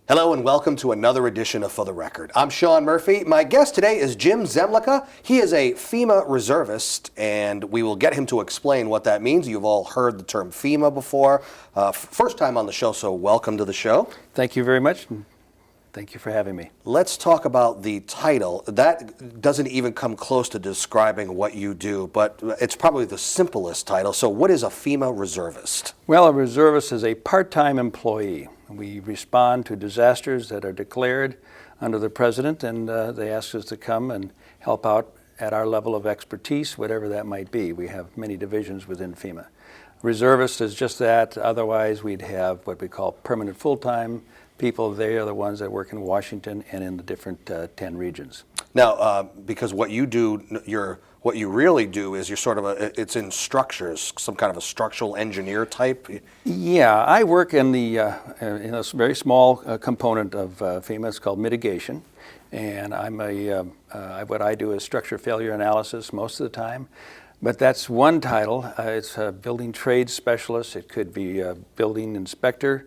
Hello and welcome to another edition of For the Record. I'm Sean Murphy. My guest today is Jim Zemlicka. He is a FEMA reservist, and we will get him to explain what that means. You've all heard the term FEMA before. First time on the show, so welcome to the show. Thank you very much. Thank you for having me. Let's talk about the title. That doesn't even come close to describing what you do, but it's probably the simplest title. So what is a FEMA reservist? Well, a reservist is a part-time employee. We respond to disasters that are declared under the president, and they ask us to come and help out at our level of expertise, whatever that might be. We have many divisions within FEMA. Reservist is just that. Otherwise, we'd have what we call permanent full-time people. They are the ones that work in Washington and in the different 10 regions. Now, because what you do, what you really do is you're sort of it's in structures, some kind of a structural engineer type. Yeah, I work in in a very small component of FEMA. It's called mitigation, and I'm what I do is structure failure analysis most of the time. But that's one title. It's a building trade specialist. It could be a building inspector,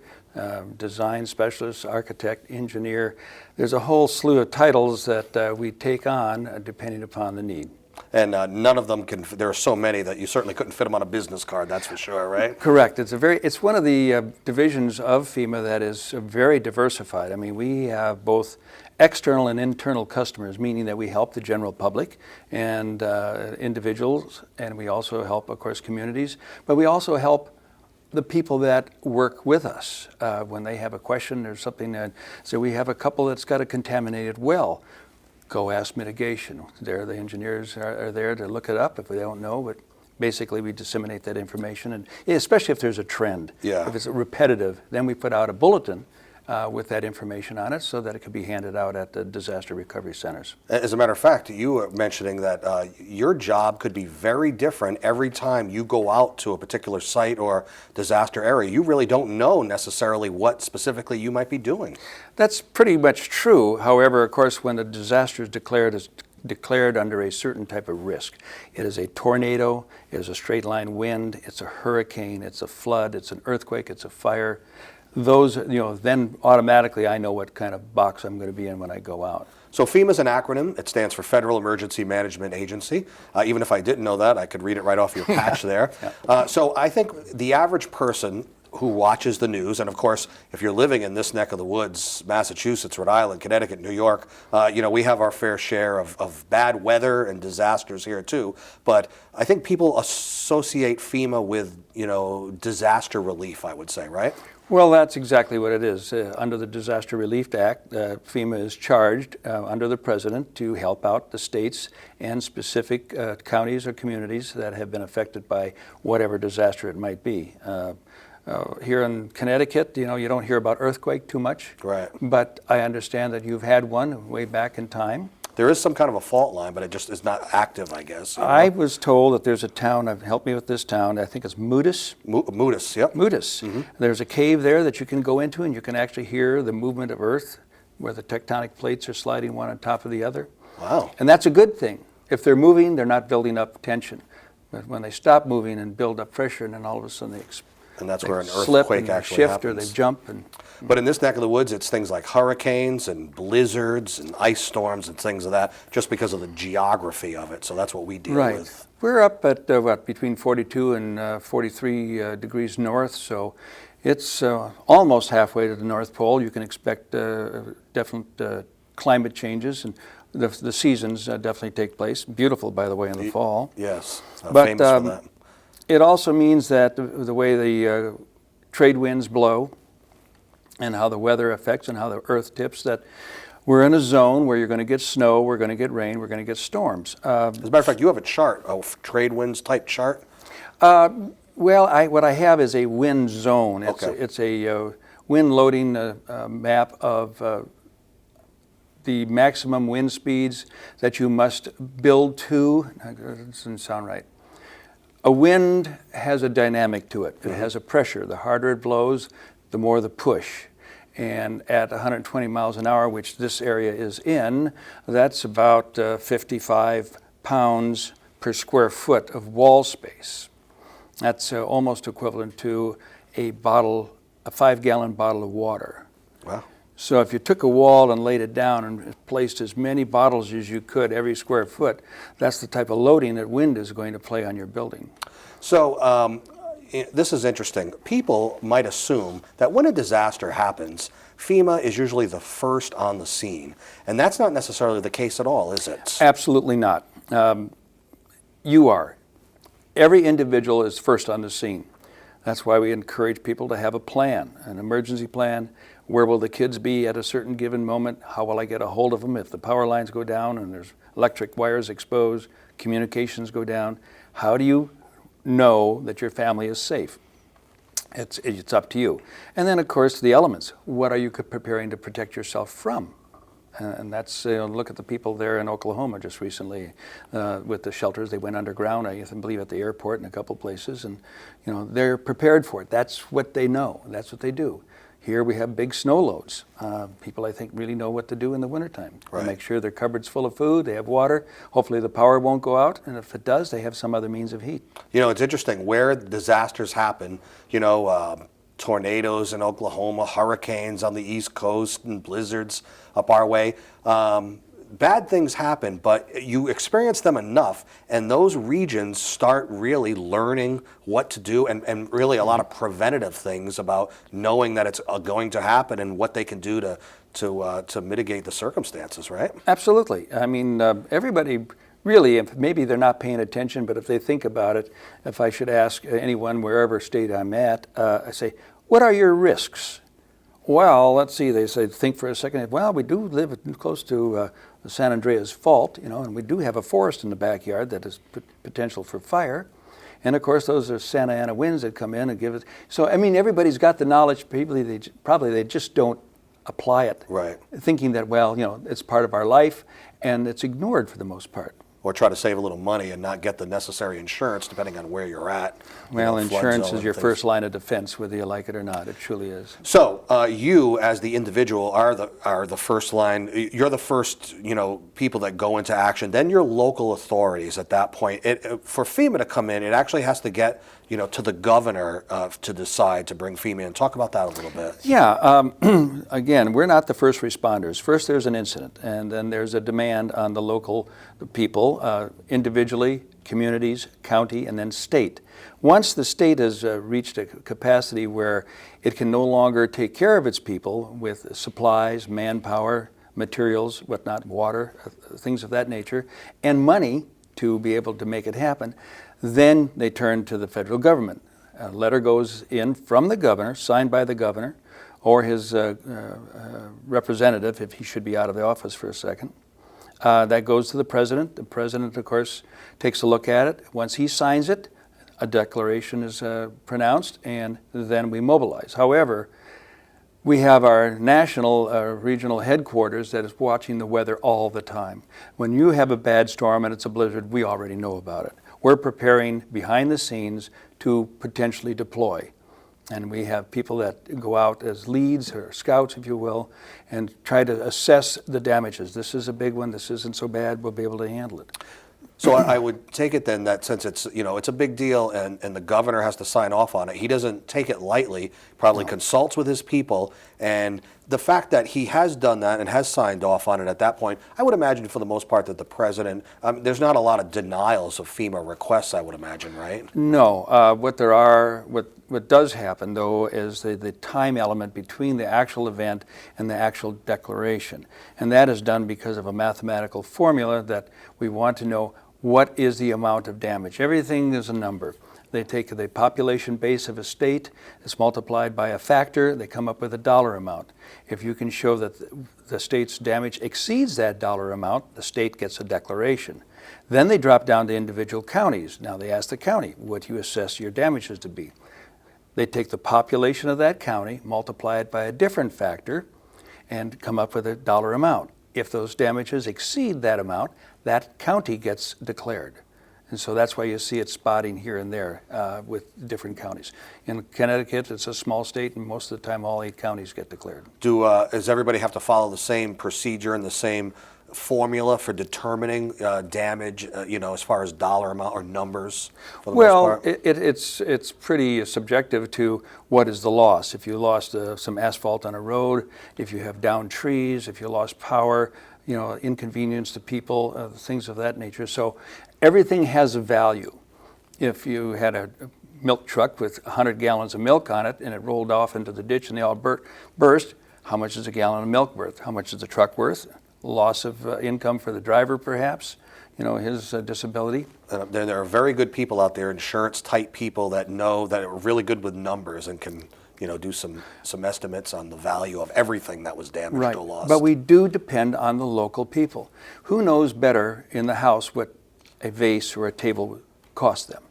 design specialist, architect, engineer. There's a whole slew of titles that we take on depending upon the need. And none of them there are so many that you certainly couldn't fit them on a business card, that's for sure, right? Correct. It's one of the divisions of FEMA that is very diversified. I mean, we have both external and internal customers, meaning that we help the general public and individuals, and we also help, of course, communities, but we also help the people that work with us when they have a question or something. So we have a couple that's got a contaminated well. Go ask mitigation. The engineers are there to look it up if they don't know, but basically we disseminate that information, and especially if there's a trend. Yeah. If it's repetitive, then we put out a bulletin with that information on it so that it could be handed out at the disaster recovery centers. As a matter of fact, you were mentioning that your job could be very different every time you go out to a particular site or disaster area. You really don't know necessarily what specifically you might be doing. That's pretty much true. However, of course, when a disaster is declared under a certain type of risk. It is a tornado, it is a straight line wind, it's a hurricane, it's a flood, it's an earthquake, it's a fire. Those, then automatically I know what kind of box I'm going to be in when I go out. So FEMA is an acronym. It stands for Federal Emergency Management Agency. Even if I didn't know that, I could read it right off your patch there. Yeah. So I think the average person who watches the news, and of course, if you're living in this neck of the woods, Massachusetts, Rhode Island, Connecticut, New York, we have our fair share of bad weather and disasters here too. But I think people associate FEMA with, disaster relief, I would say, right? Well, that's exactly what it is. Under the Disaster Relief Act, FEMA is charged under the President to help out the states and specific counties or communities that have been affected by whatever disaster it might be. Here in Connecticut, you don't hear about earthquake too much. Right. But I understand that you've had one way back in time. There is some kind of a fault line, but it just is not active, I guess. I was told that there's a town, help me with this town, I think it's Moodus. Moodus, yep. Moodus. Mm-hmm. There's a cave there that you can go into and you can actually hear the movement of Earth where the tectonic plates are sliding one on top of the other. Wow. And that's a good thing. If they're moving, they're not building up tension. But when they stop moving and build up pressure, and then all of a sudden and that's where an slip earthquake and actually shift happens. Or they jump. But in this neck of the woods, it's things like hurricanes and blizzards and ice storms and things of that, just because of the geography of it. So that's what we deal with. We're up at between 42 and 43 degrees north, so it's almost halfway to the North Pole. You can expect definite climate changes, and the seasons definitely take place. Beautiful, by the way, in the fall. Yes, but famous for that. It also means that the way the trade winds blow and how the weather affects and how the earth tips, that we're in a zone where you're going to get snow, we're going to get rain, we're going to get storms. As a matter of fact, you have a chart, a trade winds type chart? Well, what I have is a wind zone. It's a wind loading map of the maximum wind speeds that you must build to. That doesn't sound right. A wind has a dynamic to it. It has a pressure. The harder it blows, the more the push. And at 120 miles an hour, which this area is in, that's about 55 pounds per square foot of wall space. That's almost equivalent to a 5-gallon bottle of water. Wow. So if you took a wall and laid it down and placed as many bottles as you could every square foot, that's the type of loading that wind is going to play on your building. So this is interesting. People might assume that when a disaster happens, FEMA is usually the first on the scene. And that's not necessarily the case at all, is it? Absolutely not. You are. Every individual is first on the scene. That's why we encourage people to have a plan, an emergency plan. Where will the kids be at a certain given moment? How will I get a hold of them if the power lines go down and there's electric wires exposed, communications go down? How do you know that your family is safe? It's up to you. And then, of course, the elements. What are you preparing to protect yourself from? And that's, look at the people there in Oklahoma just recently with the shelters. They went underground, I believe, at the airport and a couple places, and they're prepared for it. That's what they know. That's what they do. Here we have big snow loads. People, I think, really know what to do in the wintertime. Right. They make sure their cupboard's full of food, they have water. Hopefully the power won't go out, and if it does, they have some other means of heat. It's interesting. Where disasters happen, tornadoes in Oklahoma, hurricanes on the East Coast, and blizzards up our way. Bad things happen, but you experience them enough, and those regions start really learning what to do, and really a lot of preventative things about knowing that it's going to happen and what they can do to mitigate the circumstances, right? Absolutely. I mean, everybody really, if maybe they're not paying attention, but if they think about it, if I should ask anyone, wherever state I'm at, I say, what are your risks? Well, let's see, they say, think for a second. Well, we do live close to San Andreas Fault, and we do have a forest in the backyard that is potential for fire. And of course, those are Santa Ana winds that come in and give it. So, I mean, everybody's got the knowledge. Probably they just don't apply it. Right. Thinking that, well, it's part of our life, and it's ignored for the most part. Or try to save a little money and not get the necessary insurance, depending on where you're at. Well, insurance is your first line of defense, whether you like it or not. It truly is. So you, as the individual, are the first line. You're the first, people that go into action. Then your local authorities at that point. For FEMA to come in, it actually has to get, to the governor to decide to bring FEMA in. Talk about that a little bit. Yeah. Again, we're not the first responders. First, there's an incident, and then there's a demand on the local people, individually, communities, county, and then state. Once the state has reached a capacity where it can no longer take care of its people with supplies, manpower, materials, whatnot, water, things of that nature, and money to be able to make it happen, then they turn to the federal government. A letter goes in from the governor, signed by the governor, or his representative, if he should be out of the office for a second. That goes to the president. The president, of course, takes a look at it. Once he signs it, a declaration is pronounced, and then we mobilize. However, we have our national regional headquarters that is watching the weather all the time. When you have a bad storm and it's a blizzard, we already know about it. We're preparing behind the scenes to potentially deploy. And we have people that go out as leads or scouts, if you will, and try to assess the damages. This is a big one. This isn't so bad. We'll be able to handle it. So I would take it then that since it's a big deal and the governor has to sign off on it, he doesn't take it lightly, probably consults with his people, and the fact that he has done that and has signed off on it at that point, I would imagine for the most part that the president, there's not a lot of denials of FEMA requests, I would imagine, right? No. What does happen, though, is the time element between the actual event and the actual declaration. And that is done because of a mathematical formula that we want to know what is the amount of damage. Everything is a number. They take the population base of a state, it's multiplied by a factor, they come up with a dollar amount. If you can show that the state's damage exceeds that dollar amount, the state gets a declaration. Then they drop down to individual counties. Now they ask the county, what do you assess your damages to be? They take the population of that county, multiply it by a different factor, and come up with a dollar amount. If those damages exceed that amount, that county gets declared. And so that's why you see it spotting here and there with different counties. In Connecticut, it's a small state, and most of the time all 8 counties get declared. Does everybody have to follow the same procedure and the same formula for determining damage, as far as dollar amount or numbers for the Well, most part? it's pretty subjective to what is the loss. If you lost some asphalt on a road, if you have downed trees, if you lost power, inconvenience to people, things of that nature. So everything has a value. If you had a milk truck with 100 gallons of milk on it and it rolled off into the ditch and they all burst, how much is a gallon of milk worth? How much is the truck worth? Loss of income for the driver, perhaps, his disability. There are very good people out there, insurance type people that are really good with numbers and can do some estimates on the value of everything that was damaged or lost. But we do depend on the local people. Who knows better in the house what a vase or a table cost them?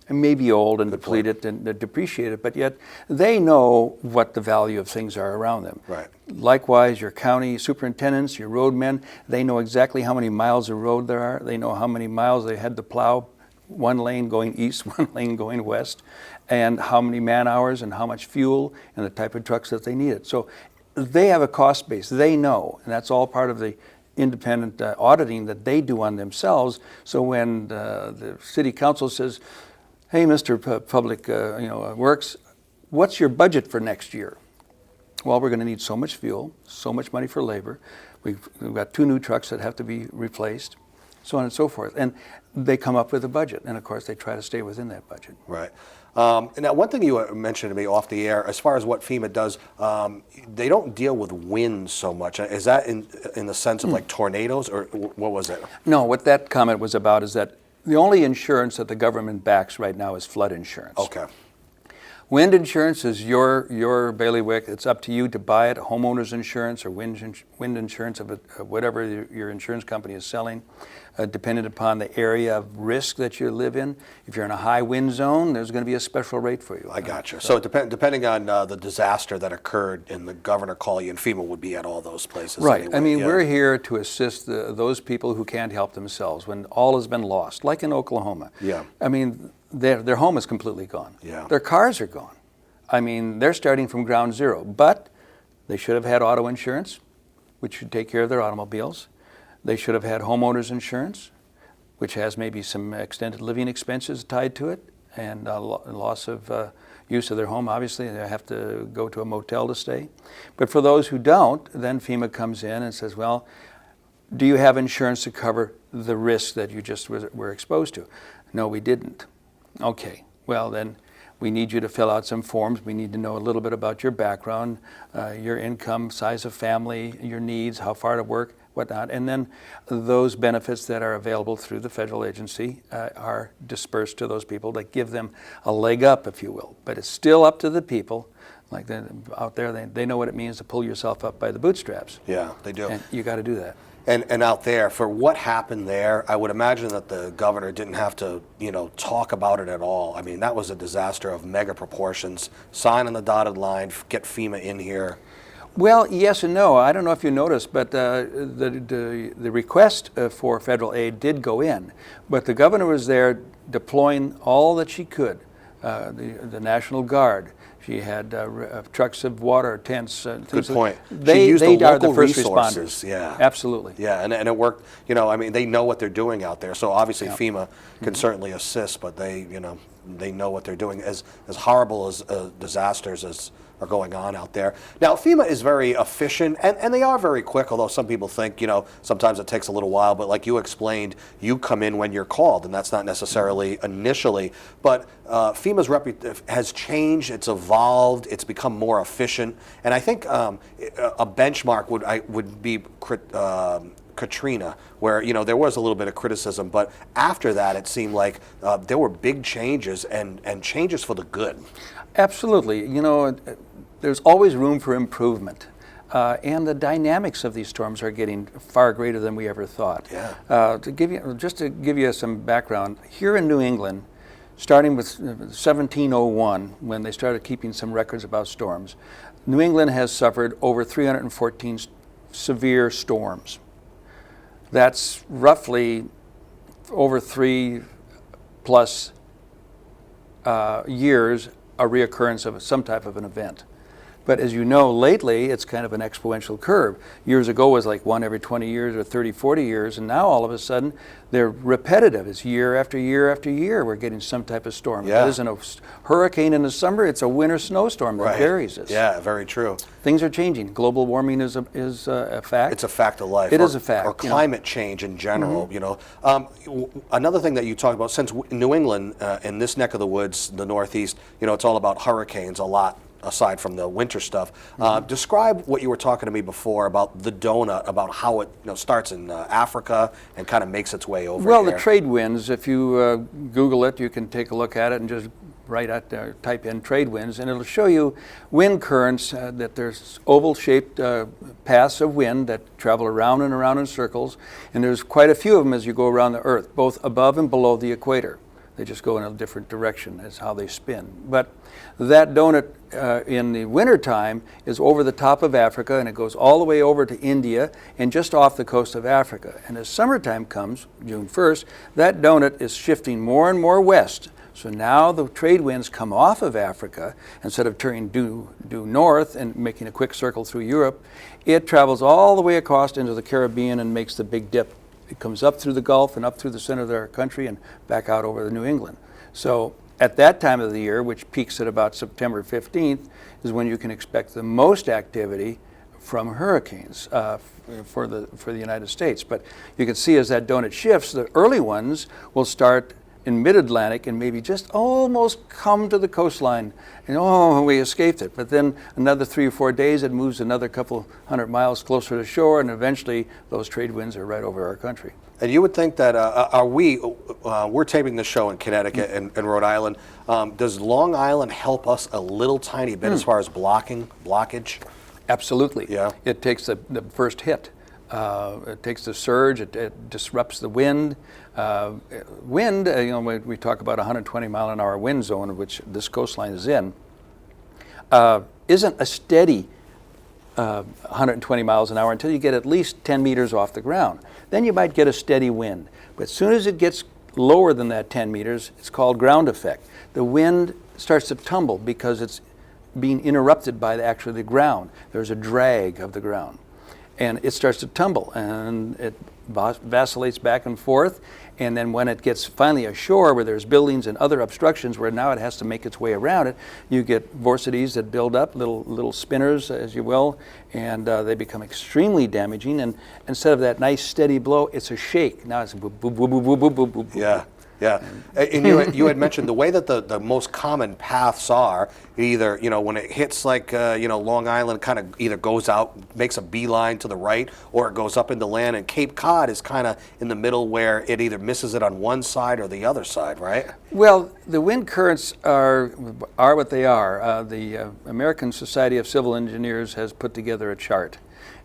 It may be old and depleted and depreciated, but yet they know what the value of things are around them. Right. Likewise, your county superintendents, your roadmen, they know exactly how many miles of road there are. They know how many miles they had to plow, one lane going east, one lane going west, and how many man hours and how much fuel and the type of trucks that they needed. So they have a cost base. They know, and that's all part of the independent auditing that they do on themselves. So when the city council says, "Hey, Mr. Public Works, what's your budget for next year?" Well, we're going to need so much fuel, so much money for labor. We've got 2 new trucks that have to be replaced, so on and so forth. And they come up with a budget, and of course, they try to stay within that budget. Right. Now, one thing you mentioned to me off the air, as far as what FEMA does, they don't deal with wind so much. Is that in the sense of like tornadoes, or what was it? No, what that comment was about is that the only insurance that the government backs right now is flood insurance. Okay. Wind insurance is your bailiwick. It's up to you to buy it. Homeowners insurance or wind insurance, of whatever your insurance company is selling, dependent upon the area of risk that you live in. If you're in a high wind zone, there's going to be a special rate for you. I got you. So depending on the disaster that occurred and the governor call you, and FEMA would be at all those places. Right. Anyway. I mean, we're here to assist those people who can't help themselves when all has been lost, like in Oklahoma. Yeah. I mean, their home is completely gone. Yeah. Their cars are gone. I mean, they're starting from ground zero, but they should have had auto insurance, which should take care of their automobiles. They should have had homeowners insurance, which has maybe some extended living expenses tied to it, and loss of use of their home. Obviously, they have to go to a motel to stay. But for those who don't, then FEMA comes in and says, well, do you have insurance to cover the risk that you just were exposed to? No, we didn't. Okay, well then, we need you to fill out some forms. We need to know a little bit about your background, your income, size of family, your needs, how far to work, whatnot. And then those benefits that are available through the federal agency are dispersed to those people that give them a leg up, if you will. But it's still up to the people. Like out there, they know what it means to pull yourself up by the bootstraps. Yeah, they do. And you got to do that. And out there, for what happened there, I would imagine that the governor didn't have to, talk about it at all. I mean, that was a disaster of mega proportions. Sign on the dotted line, get FEMA in here. Well, yes and no. I don't know if you noticed, but the request for federal aid did go in. But the governor was there deploying all that she could, the National Guard. She had trucks of water, tents. Good point. They used the are the local first resources. responders. Yeah, absolutely. Yeah, and it worked. I mean, they know what they're doing out there. So obviously, FEMA can certainly assist, but they know what they're doing. As horrible as disasters as are going on out there. Now, FEMA is very efficient, and they are very quick, although some people think, sometimes it takes a little while, but like you explained, you come in when you're called, and that's not necessarily initially. But FEMA's has changed, it's evolved, it's become more efficient, and I think a benchmark would be Katrina, where there was a little bit of criticism, but after that it seemed like there were big changes and changes for the good. Absolutely. There's always room for improvement. And the dynamics of these storms are getting far greater than we ever thought. Yeah. To give you some background, here in New England, starting with 1701, when they started keeping some records about storms, New England has suffered over 314 severe storms. That's roughly over 3+ years a reoccurrence of some type of an event. But as you know, lately, it's kind of an exponential curve. Years ago it was like one every 20 years or 30, 40 years, and now all of a sudden they're repetitive. It's year after year after year we're getting some type of storm. Yeah. It isn't a hurricane in the summer, it's a winter snowstorm that varies us. Yeah, very true. Things are changing. Global warming is a fact. It's a fact of life. It is a fact. Or climate change in general, you know. Another thing that you talked about, since New England, in this neck of the woods, the Northeast, you know, it's all about hurricanes a lot, aside from the winter stuff. Describe what you were talking to me before about the donut, about how it starts in Africa and kind of makes its way over Well, here. the trade winds, if you Google it, you can take a look at it and just type in trade winds, and it'll show you wind currents, that there's oval-shaped paths of wind that travel around and around in circles, and there's quite a few of them as you go around the Earth, both above and below the equator. They just go in a different direction as how they spin. But that donut in the wintertime is over the top of Africa, and it goes all the way over to India and just off the coast of Africa. And as summertime comes, June 1st, that donut is shifting more and more west. So now the trade winds come off of Africa. Instead of turning due north and making a quick circle through Europe, it travels all the way across into the Caribbean and makes the big dip. It comes up through the Gulf and up through the center of our country and back out over New England. So at that time of the year, which peaks at about September 15th, is when you can expect the most activity from hurricanes for the United States. But you can see as that donut shifts, the early ones will start in mid-Atlantic and maybe just almost come to the coastline, and we escaped it. But then another 3 or 4 days, it moves another couple hundred miles closer to shore, and eventually those trade winds are right over our country. And you would think that we're taping the show in Connecticut and Rhode Island. Does Long Island help us a little tiny bit as far as blockage? Absolutely. Yeah. It takes the first hit. It takes the surge. It disrupts the wind. Wind, we talk about 120 mile an hour wind zone, which this coastline is in, isn't a steady 120 miles an hour until you get at least 10 meters off the ground. Then you might get a steady wind. But as soon as it gets lower than that 10 meters, it's called ground effect. The wind starts to tumble because it's being interrupted by the ground. There's a drag of the ground. And it starts to tumble, and it vacillates back and forth. And then when it gets finally ashore, where there's buildings and other obstructions, where now it has to make its way around it, you get vortices that build up, little spinners, as you will, and they become extremely damaging. And instead of that nice steady blow, it's a shake. Now it's boop, boop, boop, boop, boop, boop, boop, boop. Yeah. Yeah, and you had mentioned the way that the most common paths are either, when it hits like, Long Island, kind of either goes out, makes a beeline to the right, or it goes up into land, and Cape Cod is kind of in the middle where it either misses it on one side or the other side, right? Well, the wind currents are what they are. The American Society of Civil Engineers has put together a chart,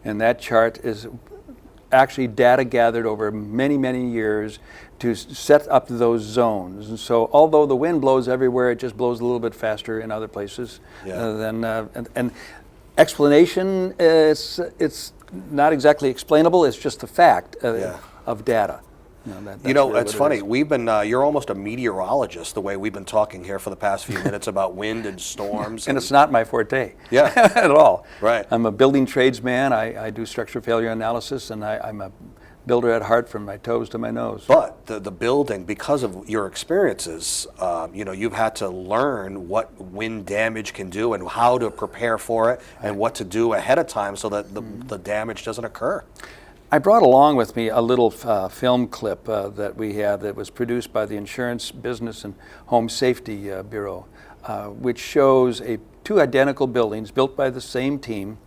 and that chart is actually data gathered over many, many years to set up those zones. And so although the wind blows everywhere, it just blows a little bit faster in other places. And explanation, it's not exactly explainable, it's just a fact of data. It's funny. We've been, you're almost a meteorologist, the way we've been talking here for the past few minutes about wind and storms. And it's not my forte at all. Right. I'm a building tradesman. I do structure failure analysis, and I'm a builder at heart from my toes to my nose. But the building, because of your experiences, you've had to learn what wind damage can do and how to prepare for it and what to do ahead of time so that the damage doesn't occur. I brought along with me a little film clip that we have that was produced by the Insurance Business and Home Safety Bureau, which shows two identical buildings built by the same team.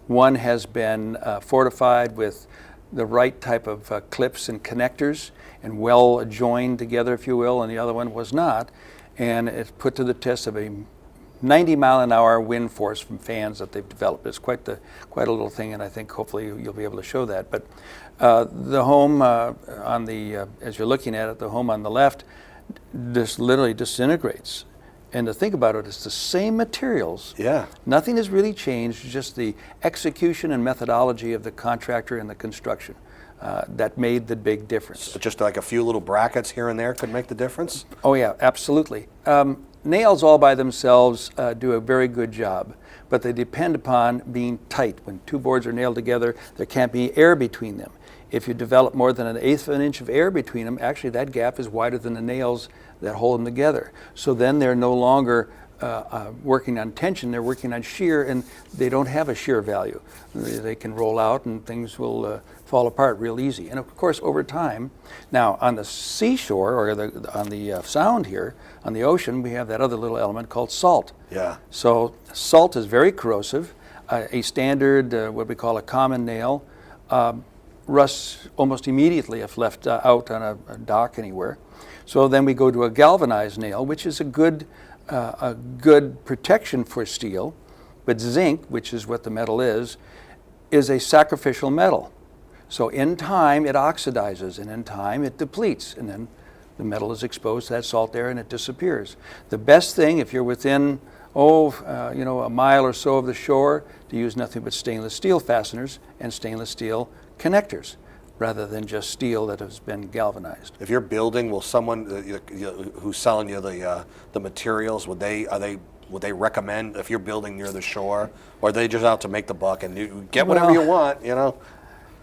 One has been fortified with the right type of clips and connectors and well joined together, if you will, and the other one was not. And it's put to the test of a 90 mile an hour wind force from fans that they've developed. It's quite a little thing, and I think hopefully you'll be able to show that. But the home as you're looking at it, the home on the left just literally disintegrates. And to think about it, it's the same materials. Yeah. Nothing has really changed, just the execution and methodology of the contractor and the construction that made the big difference. So just like a few little brackets here and there could make the difference? Oh yeah, absolutely. Nails all by themselves do a very good job, but they depend upon being tight. When two boards are nailed together, there can't be air between them. If you develop more than 1/8 of an inch of air between them, actually that gap is wider than the nails that hold them together. So then they're no longer working on tension, they're working on shear, and they don't have a shear value. They can roll out and things will fall apart real easy. And of course, over time, now on the seashore or on the sound here, on the ocean, we have that other little element called salt. Yeah. So salt is very corrosive. A standard, what we call a common nail, rusts almost immediately if left out on a dock anywhere. So then we go to a galvanized nail, which is a good protection for steel, but zinc, which is what the metal is a sacrificial metal. So in time it oxidizes, and in time it depletes, and then the metal is exposed to that salt air and it disappears. The best thing, if you're within a mile or so of the shore, to use nothing but stainless steel fasteners and stainless steel connectors, rather than just steel that has been galvanized. If you're building, will someone who's selling you the materials, would they recommend, if you're building near the shore, or are they just out to make the buck and you get whatever you want, you know?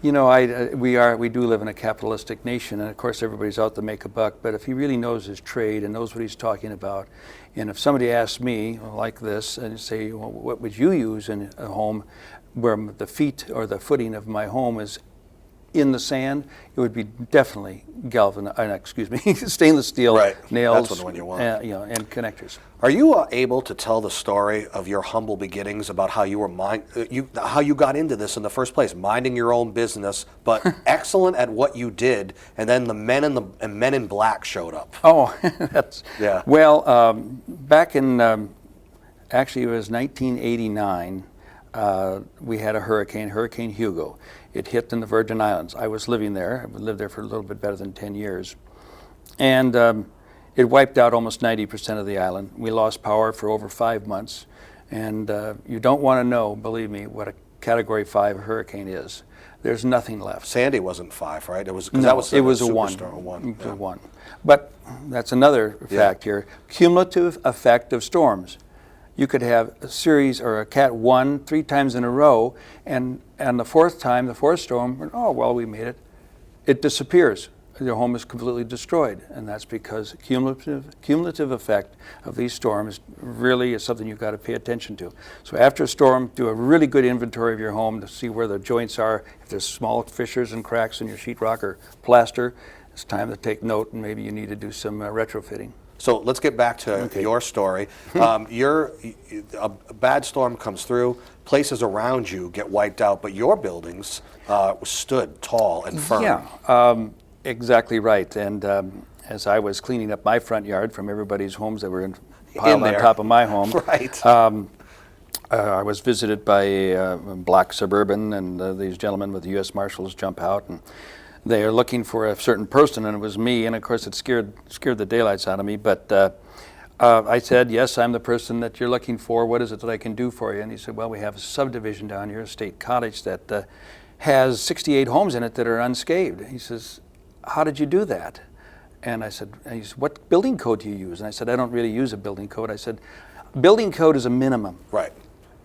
We do live in a capitalistic nation, and of course everybody's out to make a buck, but if he really knows his trade and knows what he's talking about, and if somebody asks me like this and say, well, what would you use in a home where the feet or the footing of my home is in the sand, it would be definitely stainless steel nails. That's the one you want. And connectors. Are you able to tell the story of your humble beginnings about how you were how you got into this in the first place, minding your own business, but excellent at what you did, and then the Men in Black showed up? Oh, that's yeah. Well, back in actually it was 1989. We had a Hurricane Hugo. It hit in the Virgin Islands. I was living there. I lived there for a little bit better than 10 years. And it wiped out almost 90% of the island. We lost power for over 5 months. And you don't want to know, believe me, what a Category 5 hurricane is. There's nothing left. Sandy wasn't 5, right? It was, it was a 1. Yeah. A 1. But that's another fact here. Cumulative effect of storms. You could have a series or a Cat 1 3 times in a row, and the fourth time, the fourth storm, we made it. It disappears. Your home is completely destroyed, and that's because cumulative effect of these storms really is something you've got to pay attention to. So after a storm, do a really good inventory of your home to see where the joints are. If there's small fissures and cracks in your sheetrock or plaster, it's time to take note, and maybe you need to do some retrofitting. So let's get back to your story. A bad storm comes through, places around you get wiped out, but your buildings stood tall and firm. Yeah, exactly right. And as I was cleaning up my front yard from everybody's homes that were piled on top of my home, right. I was visited by a black Suburban, and these gentlemen with the U.S. Marshals jump out, and they are looking for a certain person, and it was me, and of course it scared the daylights out of me, but I said, yes, I'm the person that you're looking for. What is it that I can do for you? And he said, well, we have a subdivision down here, a state cottage, that has 68 homes in it that are unscathed. He says, how did you do that? And he said, what building code do you use? And I said, I don't really use a building code. I said, building code is a minimum. Right.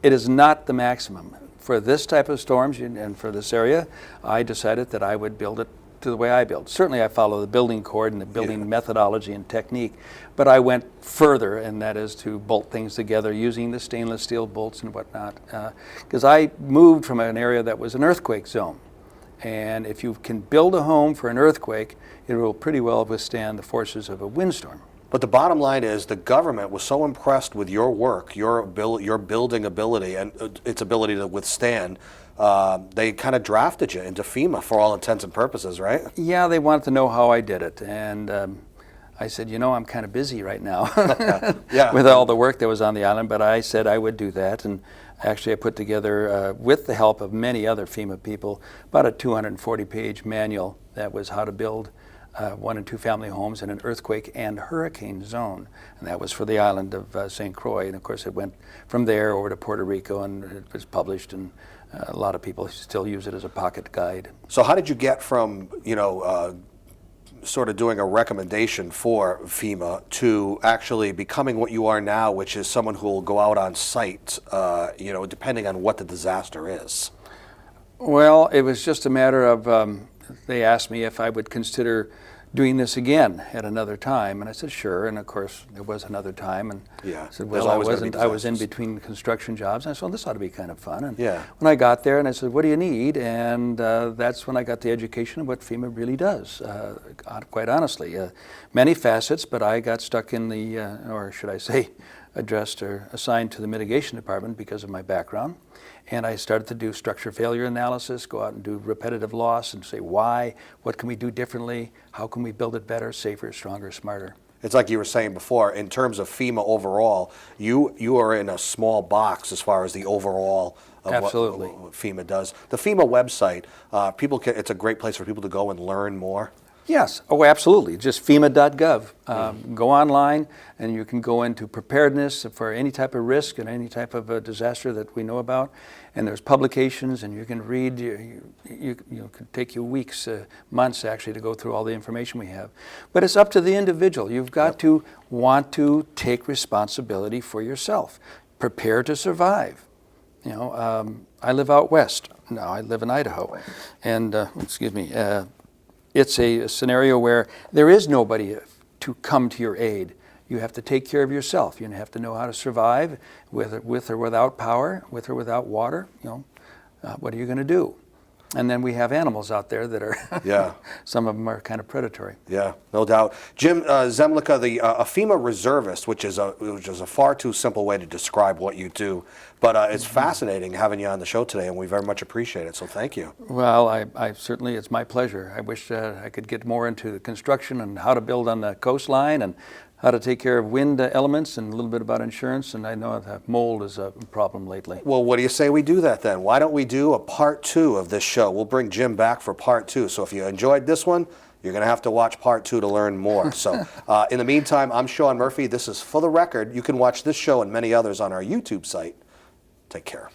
It is not the maximum. For this type of storms and for this area, I decided that I would build it to the way I build. Certainly I follow the building code and the building methodology and technique, but I went further, and that is to bolt things together using the stainless steel bolts and whatnot, because I moved from an area that was an earthquake zone. And if you can build a home for an earthquake, it will pretty well withstand the forces of a windstorm. But the bottom line is the government was so impressed with your work, your building ability, and its ability to withstand, they kind of drafted you into FEMA for all intents and purposes, right? Yeah, they wanted to know how I did it. And I said, I'm kind of busy right now with all the work that was on the island, but I said I would do that. And actually I put together, with the help of many other FEMA people, about a 240-page manual that was how to build 1 and 2 family homes in an earthquake and hurricane zone, and that was for the island of St. Croix. And of course it went from there over to Puerto Rico, and it was published, and a lot of people still use it as a pocket guide. So how did you get from sort of doing a recommendation for FEMA to actually becoming what you are now, which is someone who will go out on site, depending on what the disaster is? Well, it was just a matter of they asked me if I would consider doing this again at another time, and I said sure. And of course, there was another time, and Yeah, I said, there's well, I always gonna be wasn't. I was in disasters. between construction jobs, and I said, well, this ought to be kind of fun. And Yeah. when I got there, and I said, what do you need? And that's when I got the education of what FEMA really does. Quite honestly, many facets, but I got stuck in the, or should I say, addressed or assigned to the mitigation department because of my background. And I started to do structure failure analysis, go out and do repetitive loss and say why, what can we do differently, how can we build it better, safer, stronger, smarter. It's like you were saying before, in terms of FEMA overall, you are in a small box as far as the overall of Absolutely. what FEMA does. The FEMA website, it's a great place for people to go and learn more. Yes, oh absolutely, just FEMA.gov. Go online and you can go into preparedness for any type of risk and any type of disaster that we know about. And there's publications and you can read, it could take you weeks, months actually to go through all the information we have. But it's up to the individual. You've got to want to take responsibility for yourself. Prepare to survive. I live out west. Now I live in Idaho. And, it's a scenario where there is nobody to come to your aid. You have to take care of yourself. You have to know how to survive with or without power, with or without water. What are you going to do? And then we have animals out there that are, some of them are kind of predatory. Yeah, no doubt. Jim Zemlicka, a FEMA reservist, which is a far too simple way to describe what you do, but it's fascinating having you on the show today, and we very much appreciate it, so thank you. Well, I certainly, it's my pleasure. I wish I could get more into the construction and how to build on the coastline and how to take care of wind elements and a little bit about insurance, and I know that mold is a problem lately. Well, what do you say we do that then? Why don't we do a part 2 of this show? We'll bring Jim back for part 2. So if you enjoyed this one, you're going to have to watch part 2 to learn more. So in the meantime, I'm Sean Murphy. This is For the Record. You can watch this show and many others on our YouTube site. Take care.